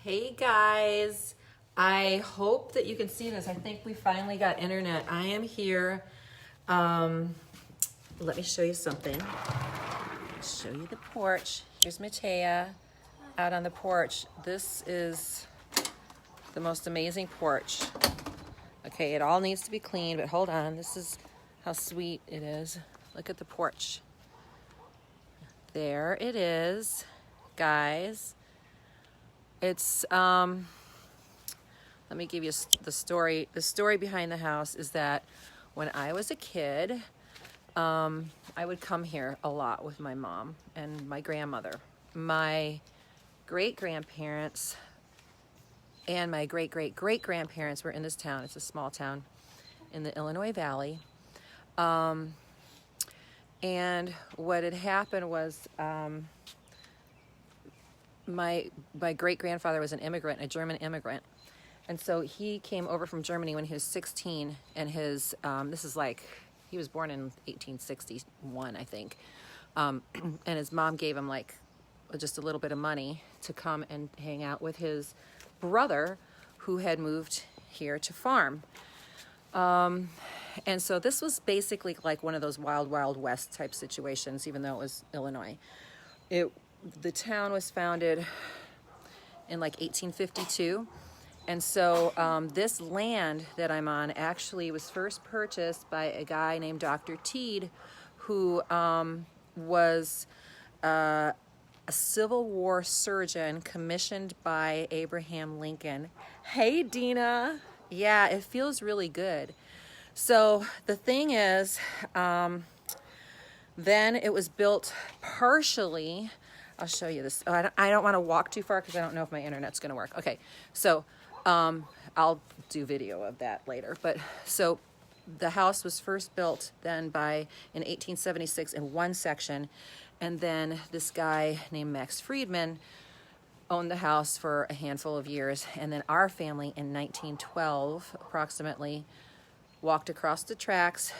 Hey guys, I hope that you can see this. I think we finally got internet. I am here. Let me show you something. Show you the porch. Here's Matea out on the porch. This is the most amazing porch. Okay, it all needs to be cleaned, but hold on. This is how sweet it is. Look at the porch. There it is, guys. It's, let me give you the story. The story behind the house is that when I was a kid, I would come here a lot with my mom and my grandmother. My great-grandparents and my great-great-great-grandparents were in this town. It's a small town in the Illinois Valley. And what had happened was, my great-grandfather was an immigrant, a German immigrant. And so he came over from Germany when he was 16, and his, this is like, he was born in 1861, I think. And his mom gave him like just a little bit of money to come and hang out with his brother who had moved here to farm. And so this was basically like one of those wild, wild west type situations, even though it was Illinois. The town was founded in like 1852. And so this land that I'm on actually was first purchased by a guy named Dr. Teed, who was a Civil War surgeon commissioned by Abraham Lincoln. Hey, Dina. Yeah, it feels really good. So the thing is, then it was built partially. I'll show you this. Oh, I don't want to walk too far because I don't know if my internet's going to work. Okay, so I'll do video of that later. But so the house was first built then in 1876 in one section, and then this guy named Max Friedman owned the house for a handful of years, and then our family in 1912 approximately walked across the tracks,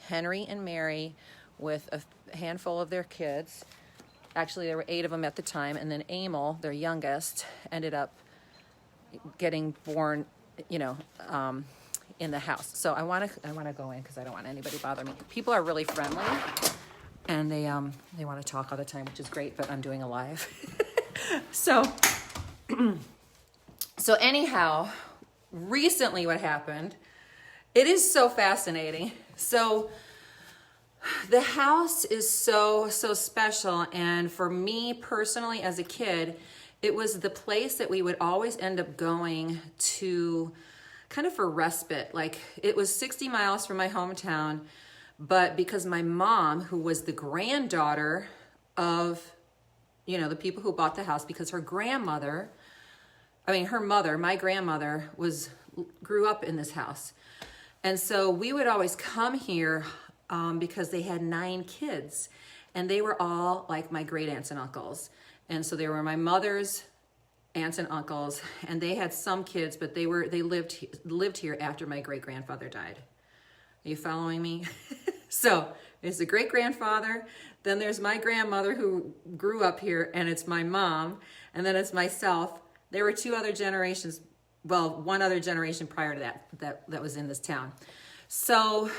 Henry and Mary, with a handful of their kids. Actually, there were 8 of them at the time, and then Emil, their youngest, ended up getting born, in the house. So I want to go in because I don't want anybody to bother me. People are really friendly, and they want to talk all the time, which is great. But I'm doing a live, so anyhow, recently what happened? It is so fascinating. So the house is so special, and for me personally as a kid, it was the place that we would always end up going to kind of for respite. Like, it was 60 miles from my hometown, but because my mom, who was the granddaughter of, the people who bought the house, because her grandmother, my grandmother grew up in this house. And so we would always come here because they had 9 kids, and they were all like my great aunts and uncles. And so they were my mother's aunts and uncles, and they had some kids, but they lived here after my great grandfather died. Are you following me? So there's the great grandfather, then there's my grandmother who grew up here, and it's my mom, and then it's myself. There were 2 other generations. Well, 1 other generation prior to that was in this town. So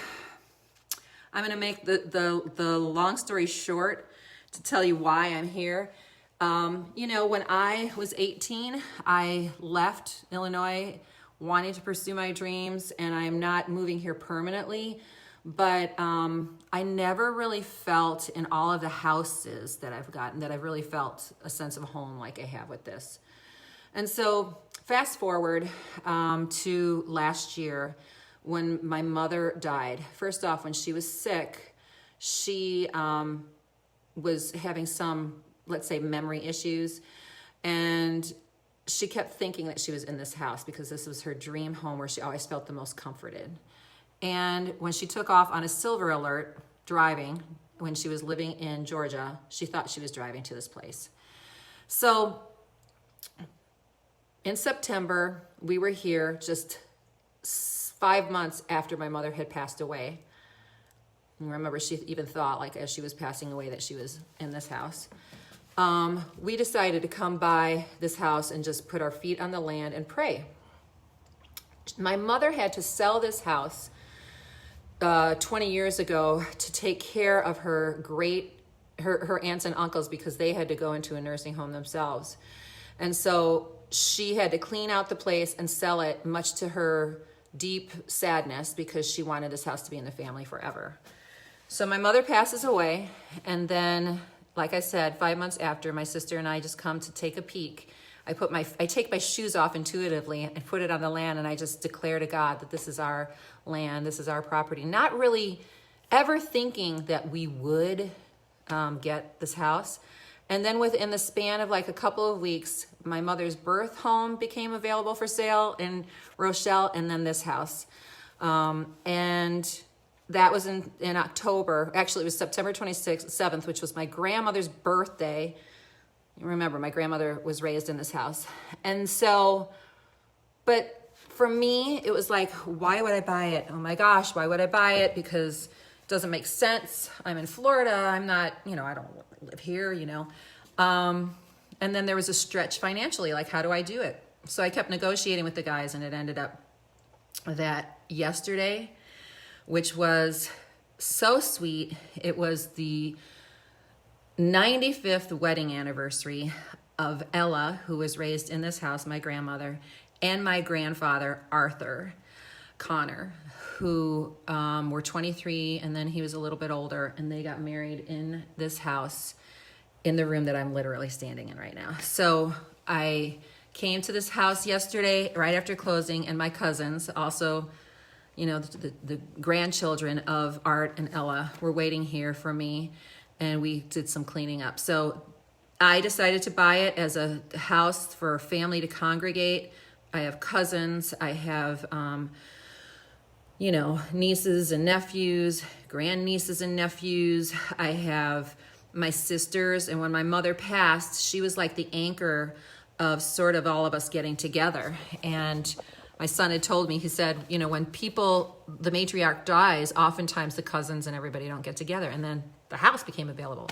I'm going to make the long story short to tell you why I'm here. When I was 18, I left Illinois wanting to pursue my dreams, and I'm not moving here permanently, but I never really felt in all of the houses that I've gotten that I've really felt a sense of home like I have with this. And so fast forward to last year when my mother died. First off, when she was sick, she was having some, let's say, memory issues. And she kept thinking that she was in this house because this was her dream home where she always felt the most comforted. And when she took off on a Silver Alert driving, when she was living in Georgia, she thought she was driving to this place. So in September, we were here just 5 months after my mother had passed away. And remember, she even thought, like, as she was passing away, that she was in this house. we decided to come by this house and just put our feet on the land and pray. My mother had to sell this house 20 years ago to take care of her aunts and uncles because they had to go into a nursing home themselves. And so she had to clean out the place and sell it, much to her deep sadness, because she wanted this house to be in the family forever. So my mother passes away, and then, like I said, 5 months after, my sister and I just come to take a peek. I take my shoes off intuitively and put it on the land, and I just declare to God that this is our land, this is our property. Not really ever thinking that we would get this house. And then within the span of like a couple of weeks, my mother's birth home became available for sale in Rochelle, and then this house. And that was in October. Actually, it was September 7th, which was my grandmother's birthday. Remember, my grandmother was raised in this house. And so, but for me, it was like, why would I buy it? Oh my gosh, why would I buy it? Because it doesn't make sense. I'm in Florida. I'm not, I don't live here, And then there was a stretch financially, like, how do I do it? So I kept negotiating with the guys, and it ended up that yesterday, which was so sweet, it was the 95th wedding anniversary of Ella, who was raised in this house, my grandmother, and my grandfather, Arthur Connor, who were 23, and then he was a little bit older, and they got married in this house in the room that I'm literally standing in right now. So I came to this house yesterday, right after closing, and my cousins, also, the grandchildren of Art and Ella, were waiting here for me, and we did some cleaning up. So I decided to buy it as a house for a family to congregate. I have cousins, I have, nieces and nephews, grandnieces and nephews. I have my sisters, and when my mother passed, she was like the anchor of sort of all of us getting together. And my son had told me, he said, when the matriarch dies, oftentimes the cousins and everybody don't get together. And then the house became available.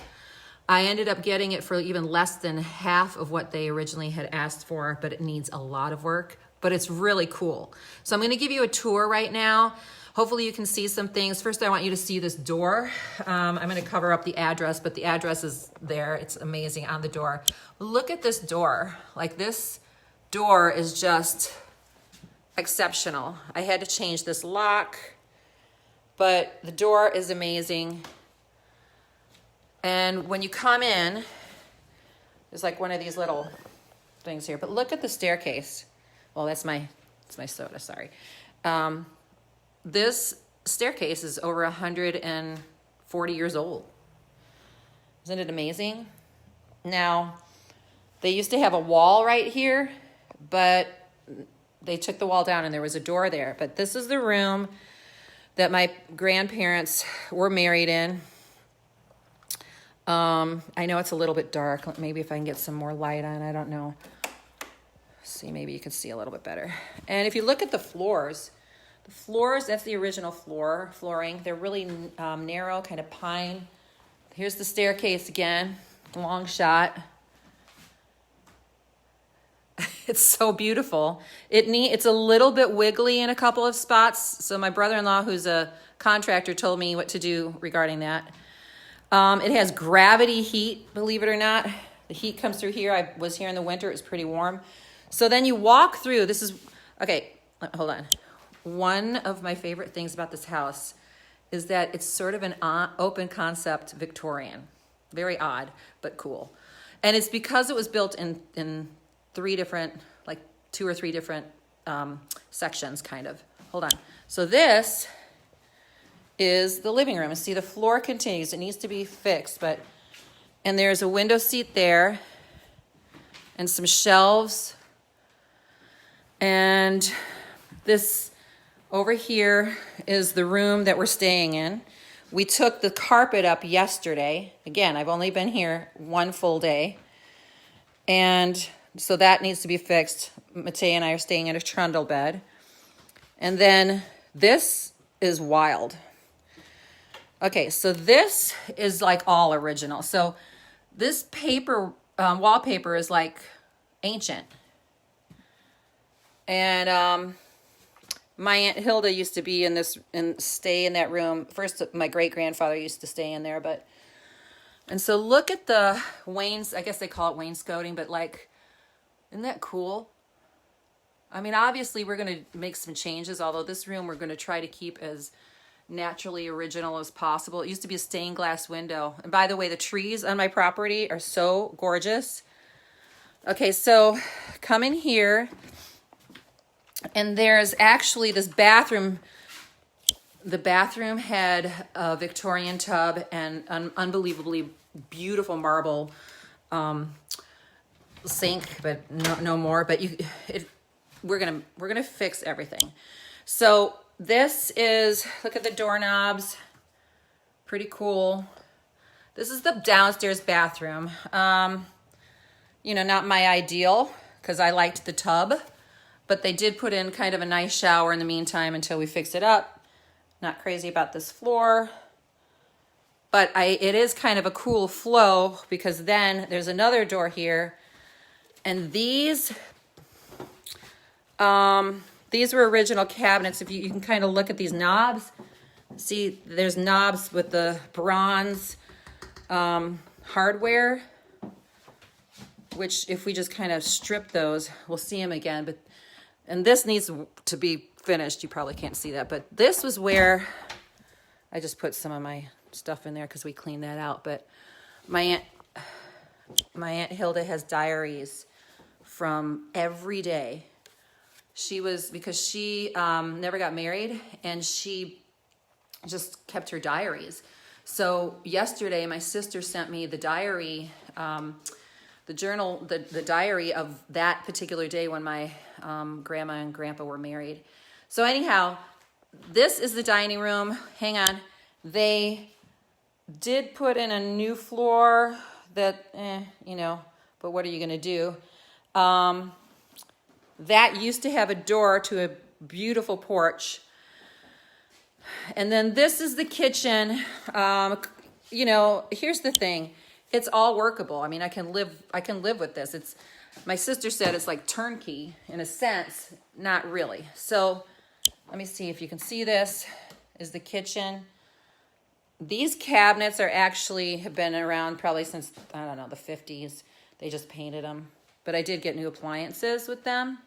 I ended up getting it for even less than half of what they originally had asked for, but it needs a lot of work, but it's really cool. So I'm going to give you a tour right now. Hopefully you can see some things. First, I want you to see this door. I'm going to cover up the address, but the address is there. It's amazing on the door. Look at this door. Like, this door is just exceptional. I had to change this lock, but the door is amazing. And when you come in, there's like one of these little things here, but look at the staircase. Well, that's my soda, sorry. This staircase is over 140 years old. Isn't it amazing? Now, they used to have a wall right here, but they took the wall down and there was a door there. But this is the room that my grandparents were married in. I know it's a little bit dark. Maybe if I can get some more light on, I don't know. See, maybe you can see a little bit better. And if you look at the floors, that's the original flooring. They're really narrow, kind of pine. Here's the staircase again, long shot. It's so beautiful. It's a little bit wiggly in a couple of spots. So my brother-in-law, who's a contractor, told me what to do regarding that. It has gravity heat, believe it or not. The heat comes through here. I was here in the winter. It was pretty warm. So then you walk through. Okay, hold on. One of my favorite things about this house is that it's sort of an open concept Victorian. Very odd, but cool. And it's because it was built in two or three different sections, kind of. Hold on. So this is the living room. See, the floor continues. It needs to be fixed, and there's a window seat there and some shelves. And this over here is the room that we're staying in. We took the carpet up yesterday. Again, I've only been here one full day. And so that needs to be fixed. Matei and I are staying in a trundle bed. And then this is wild. Okay, so this is like all original. So This paper, wallpaper is like ancient. And my Aunt Hilda used to be in this and stay in that room. First, my great-grandfather used to stay in there, and so look at the I guess they call it wainscoting, but like, isn't that cool? I mean, obviously we're going to make some changes, although this room we're going to try to keep as naturally original as possible. It used to be a stained glass window. And by the way, the trees on my property are so gorgeous. Okay, so come in here, and there's actually this bathroom. The bathroom had a Victorian tub and an unbelievably beautiful marble sink, but no more. But we're gonna fix everything. So this is, look at the doorknobs, pretty cool. This is the downstairs bathroom. You know, not my ideal because I liked the tub, but they did put in kind of a nice shower in the meantime until we fix it up. Not crazy about this floor, but it is kind of a cool flow because then there's another door here, and these were original cabinets. If you can kind of look at these knobs, see there's knobs with the bronze hardware, which if we just kind of strip those, we'll see them again. And this needs to be finished. You probably can't see that, but this was where I just put some of my stuff in there because we cleaned that out. But my Aunt Hilda has diaries from every day. Because she never got married, and she just kept her diaries. So yesterday my sister sent me the diary, the journal, the diary of that particular day when my grandma and grandpa were married. So anyhow, this is the dining room. Hang on. They did put in a new floor that, you know, but what are you going to do? That used to have a door to a beautiful porch. And then this is the kitchen. You know, here's the thing. It's all workable. I mean, I can live with this. My sister said it's like turnkey in a sense, not really. So let me see if you can see this is the kitchen. These cabinets have been around probably since, I don't know, the 50s. They just painted them. But I did get new appliances with them.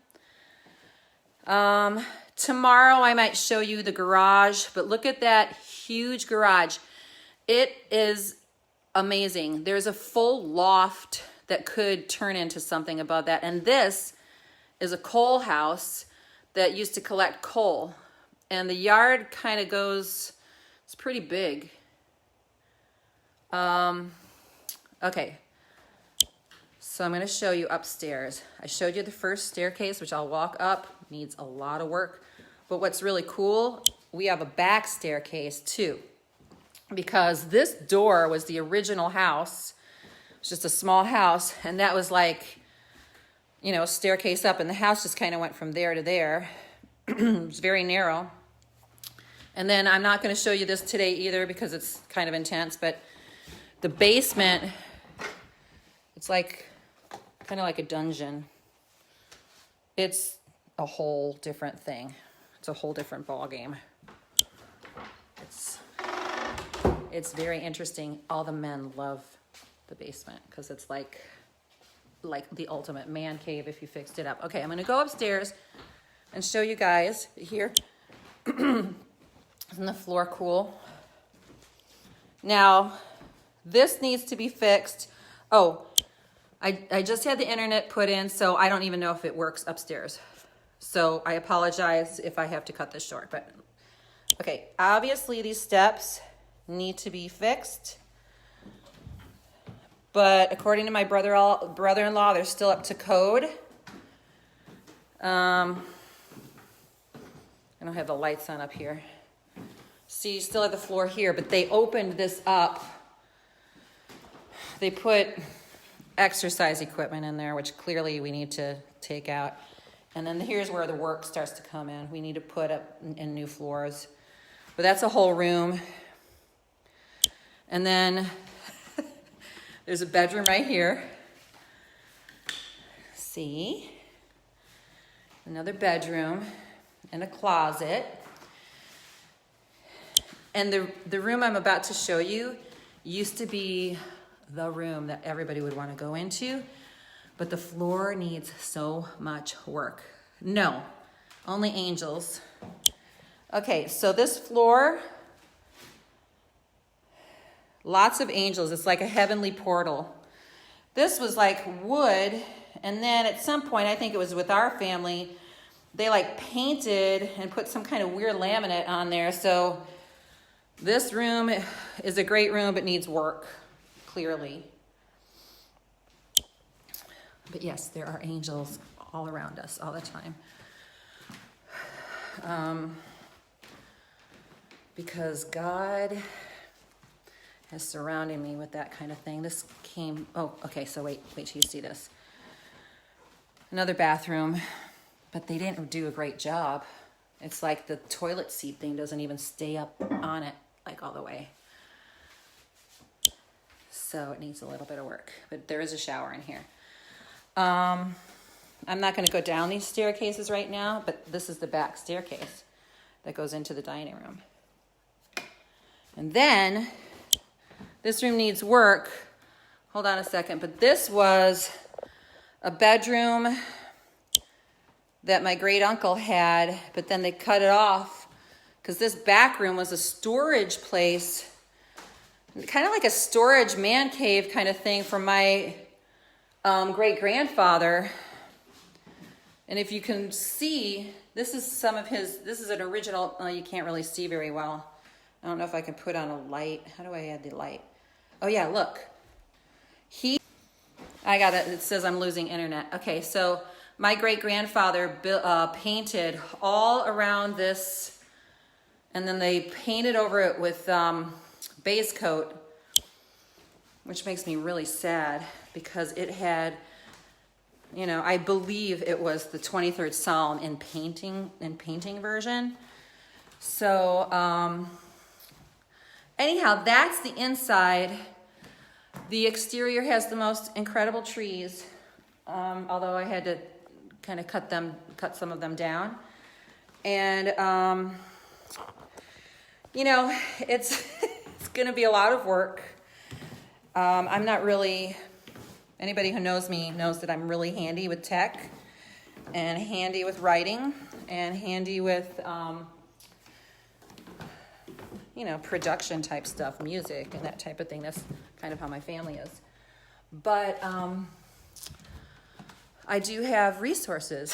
Tomorrow I might show you the garage, but look at that huge garage. It is amazing. There's a full loft that could turn into something above that. And this is a coal house that used to collect coal. And the yard kind of goes, it's pretty big. Okay. So I'm going to show you upstairs. I showed you the first staircase, which I'll walk up. Needs a lot of work. But what's really cool, we have a back staircase too. Because this door was the original house. It was just a small house. And that was like, you know, a staircase up. And the house just kind of went from there to there. It was very narrow. And then I'm not going to show you this today either because it's kind of intense. But the basement, it's like kind of like a dungeon. It's a whole different thing. It's a whole different ball game. It's very interesting. All the men love the basement because it's like the ultimate man cave if you fixed it up. Okay, I'm going to go upstairs and show you guys here. Isn't the floor cool? Now, this needs to be fixed. Oh, I just had the internet put in, so I don't even know if it works upstairs. So I apologize if I have to cut this short. But okay, obviously these steps need to be fixed. But according to my brother-in-law, they're still up to code. I don't have the lights on up here. See, you still have the floor here, but they opened this up. They put exercise equipment in there, which clearly we need to take out. And then here's where the work starts to come in. We need to put up in new floors. But that's a whole room. And then There's a bedroom right here. See? Another bedroom and a closet. And the room I'm about to show you used to be the room that everybody would want to go into, but the floor needs so much work. No, only angels. Okay, so this floor, lots of angels. It's like a heavenly portal. This was like wood, and then at some point, I think it was with our family, they like painted and put some kind of weird laminate on there. So this room is a great room, but needs work, clearly. But yes, there are angels all around us all the time. Because God is surrounding me with that kind of thing. This came, oh, okay, so wait till you see this. Another bathroom, but they didn't do a great job. It's like the toilet seat thing doesn't even stay up on it, like all the way. So it needs a little bit of work, but there is a shower in here. I'm not gonna go down these staircases right now, but this is the back staircase that goes into the dining room. And then this room needs work. Hold on a second, but this was a bedroom that my great uncle had, but then they cut it off because this back room was a storage place, kind of like a storage man cave kind of thing for my great grandfather. And if you can see, this is some of his, this is an original, you can't really see very well. I don't know if I can put on a light. How do I add the light? Oh yeah, look. I got it. It says I'm losing internet. Okay, so my great-grandfather painted all around this, and then they painted over it with base coat, which makes me really sad because it had, you know, I believe it was the 23rd Psalm in painting version. So anyhow, that's the inside. The exterior has the most incredible trees, although I had to kind of cut some of them down. And, you know, it's going to be a lot of work. I'm not really, anybody who knows me knows that I'm really handy with tech and handy with writing and handy with, you know, production type stuff, music and that type of thing. That's kind of how my family is. But I do have resources.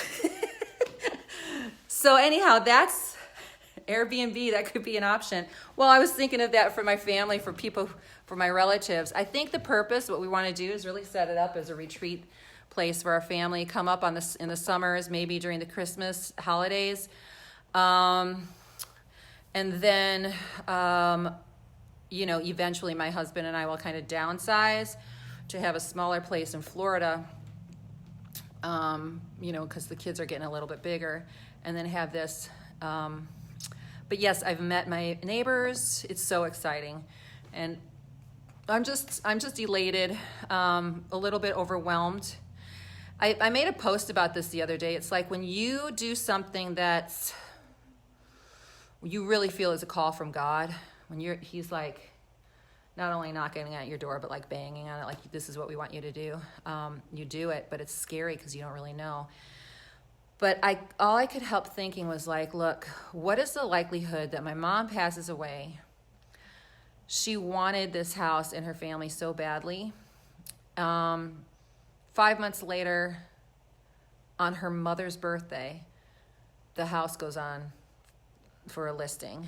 So anyhow, that's Airbnb. That could be an option. Well, I was thinking of that for my family, for people, for my relatives. I think the purpose, what we want to do is really set it up as a retreat place for our family. Come up on this in the summers, maybe during the Christmas holidays. And then, you know, eventually my husband and I will kind of downsize to have a smaller place in Florida, you know, because the kids are getting a little bit bigger, and then have this. But yes, I've met my neighbors. It's so exciting. And I'm just elated, a little bit overwhelmed. I made a post about this the other day. It's like when you do something that's you really feel is a call from God, when he's like not only knocking at your door, but like banging on it, like this is what we want you to do. You do it, but it's scary because you don't really know. But all I could help thinking was like, look, what is the likelihood that my mom passes away? She wanted this house in her family so badly. 5 months later, on her mother's birthday, the house goes on for a listing,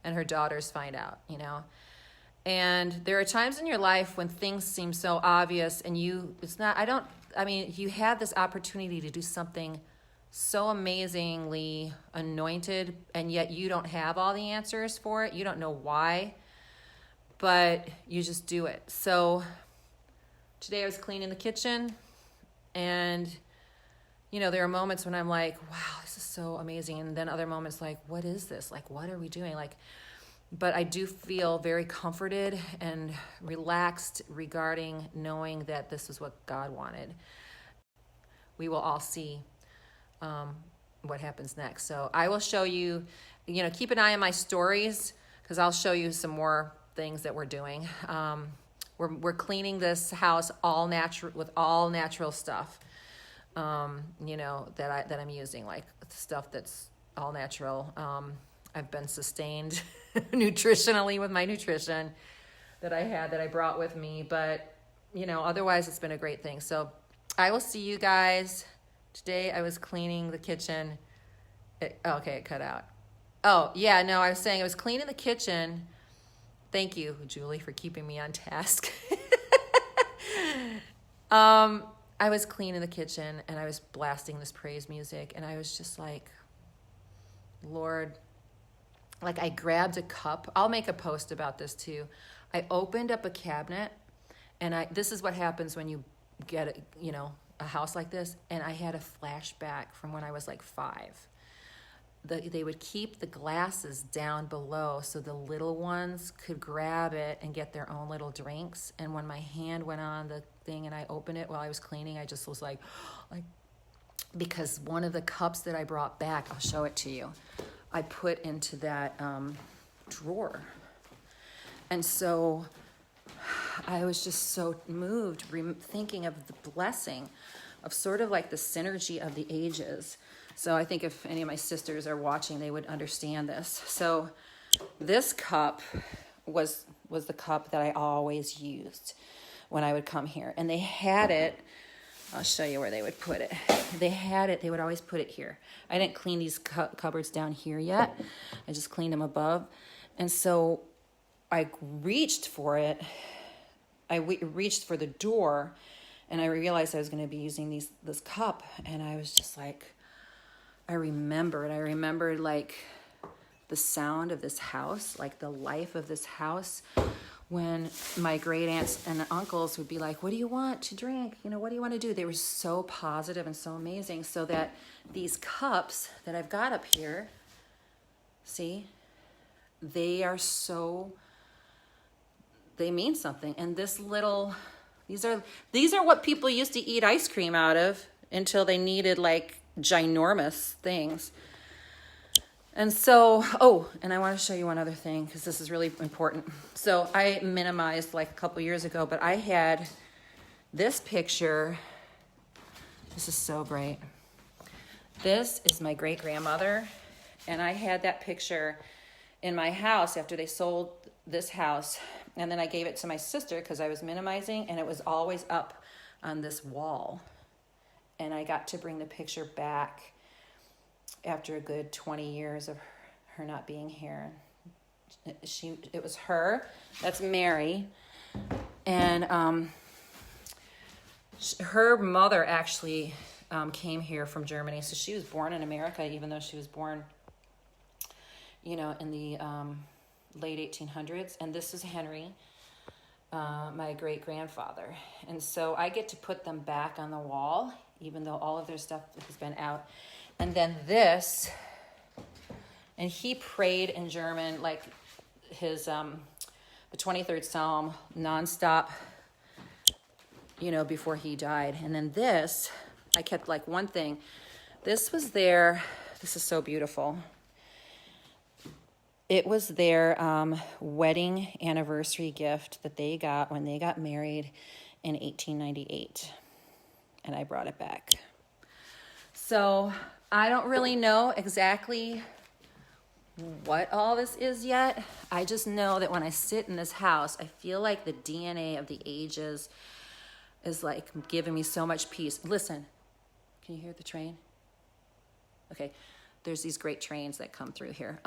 and her daughters find out, you know. And there are times in your life when things seem so obvious, and you have this opportunity to do something so amazingly anointed, and yet you don't have all the answers for it. You don't know why, but you just do it. So today I was cleaning the kitchen, and you know, there are moments when I'm like, wow, this is so amazing. And then other moments like, what is this? Like, what are we doing? Like, But I do feel very comforted and relaxed regarding knowing that this is what God wanted. We will all see what happens next. So I will show you, keep an eye on my stories, because I'll show you some more things that we're doing. We're cleaning this house all natural, with all natural stuff, that I'm using, like stuff that's all natural. I've been sustained nutritionally with my nutrition that I brought with me, but otherwise it's been a great thing. So I will see you guys. Today I was cleaning the kitchen. It cut out. Oh yeah, no, I was saying I was cleaning the kitchen. Thank you, Julie, for keeping me on task. I was cleaning the kitchen and I was blasting this praise music, and I was just like, Lord, like I grabbed a cup. I'll make a post about this too. I opened up a cabinet, and this is what happens when you get a house like this. And I had a flashback from when I was like 5. They would keep the glasses down below so the little ones could grab it and get their own little drinks. And when my hand went on the thing and I opened it while I was cleaning, I just was like, because one of the cups that I brought back, I'll show it to you, I put into that drawer. And so I was just so moved thinking of the blessing of sort of like the synergy of the ages. So I think if any of my sisters are watching, they would understand this. So this cup was the cup that I always used when I would come here. And they had it, I'll show you where they would put it. They would always put it here. I didn't clean these cupboards down here yet. I just cleaned them above. And so I reached for it. I reached for the door, and I realized I was going to be using this cup. And I was just like, I remembered like the sound of this house, like the life of this house, when my great aunts and uncles would be like, what do you want to drink? What do you want to do? They were so positive and so amazing. So that these cups that I've got up here, see, they mean something. And these are what people used to eat ice cream out of until they needed like ginormous things. And so, and I want to show you one other thing, because this is really important. So I minimized like a couple years ago, but I had this picture. This is so great. This is my great-grandmother, and I had that picture in my house after they sold this house, and then I gave it to my sister because I was minimizing, and it was always up on this wall. And I got to bring the picture back after a good 20 years of her not being here. It was her. That's Mary. And her mother actually came here from Germany. So she was born in America, even though she was born, in the late 1800s. And this is Henry, my great-grandfather. And so I get to put them back on the wall, even though all of their stuff has been out. And then this, and he prayed in German, like his, the 23rd Psalm, nonstop, before he died. And then this, I kept like one thing. This was their, this is so beautiful. It was their wedding anniversary gift that they got when they got married in 1898. And I brought it back. So I don't really know exactly what all this is yet. I just know that when I sit in this house, I feel like the DNA of the ages is like giving me so much peace. Listen, can you hear the train? Okay, there's these great trains that come through here.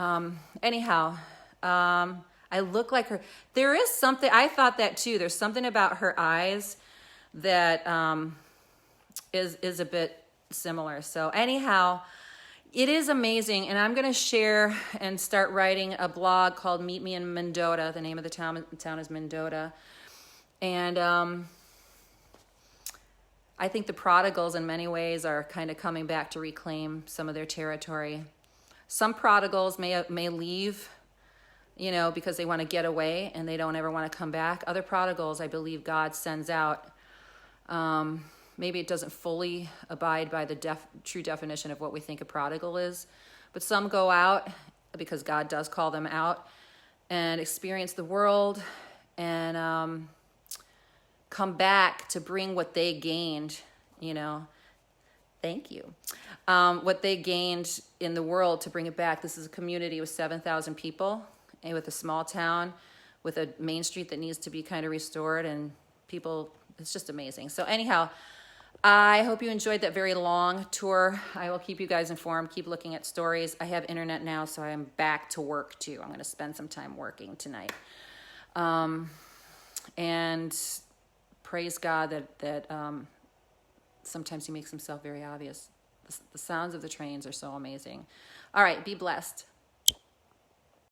Anyhow, I look like her. There is something, I thought that too. There's something about her eyes that is a bit similar. So anyhow, it is amazing. And I'm going to share and start writing a blog called Meet Me in Mendota. The name of the town is Mendota. And I think the prodigals in many ways are kind of coming back to reclaim some of their territory. Some prodigals may leave you know, because they want to get away and they don't ever want to come back. Other prodigals, I believe God sends out. Maybe it doesn't fully abide by the true definition of what we think a prodigal is, but some go out because God does call them out and experience the world and come back to bring what they gained, you know. Thank you. What they gained in the world to bring it back. This is a community with 7,000 people and with a small town with a main street that needs to be kind of restored, and people, it's just amazing. So anyhow, I hope you enjoyed that very long tour. I will keep you guys informed, keep looking at stories. I have internet now, so I am back to work too. I'm going to spend some time working tonight. And praise God that sometimes he makes himself very obvious. The sounds of the trains are so amazing. All right, be blessed.